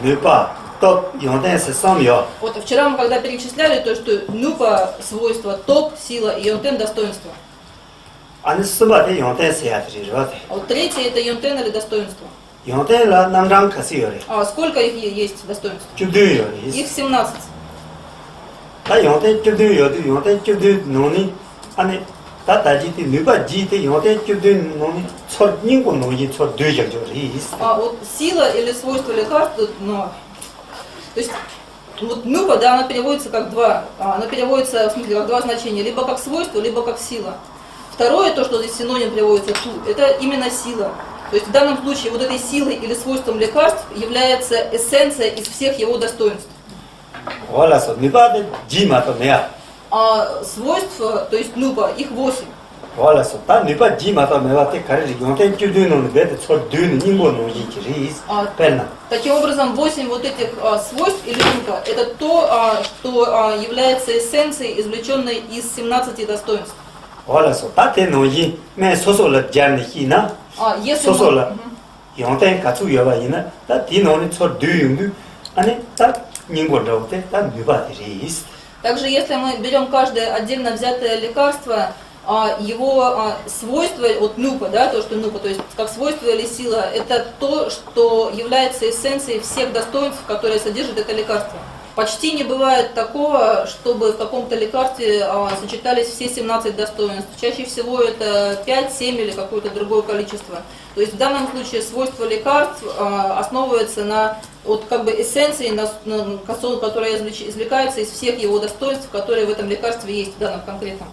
nupa top yonten se samyo. Вот вчера мы когда перечисляли то, что нупа свойство топ, сила и йонтен достоинство. Ani sumba de yonten se yatri rote. А вот третье это йонтен или достоинство. Yonten la namrang kasi yore. А сколько их есть достоинств? Chubdu yore. Их 17. Ta yonten chubdu yore, yonten chubdu noni. Ani ta taji ti nupa ji ti yonten chubdu noni. Chor ningo noni chor du jak yore. А вот сила или свойство лекарства, но, то есть вот нупа, да, она переводится как она переводится в смысле как два значения, либо как свойство, либо как сила. Второе, то, что здесь синоним переводится ту, это именно сила. То есть в данном случае вот этой силой или свойством лекарств является эссенция из всех его достоинств. Wala so nupa de ji ma to meya. А свойства, то есть нупа, их 8. Wala so ta nupa ji ma to meya te kare yonten chubdu noni be de chor du ningo noni ki penna. Таким образом, 8 вот этих свойств или нупа, это то, что является эссенцией, извлеченной из 17 достоинств. Wala so ta te noni me soso la jan hi na. Если soso la yonten katsu yoba ina ta di noni chor du yungu ane ta ningo do te ta nupa de Также, если мы берем каждое отдельно взятое лекарство, его свойство, вот нупа, да, то, что нупа, то есть как свойство или сила, это то, что является эссенцией всех достоинств, которые содержит это лекарство. Почти не бывает такого, чтобы в каком-то лекарстве сочетались все 17 достоинств. Чаще всего это 5, 7 или какое-то другое количество. То есть в данном случае свойство лекарств основывается на вот как бы эссенции, которая извлекается из всех его достоинств, которые в этом лекарстве есть в данном конкретном.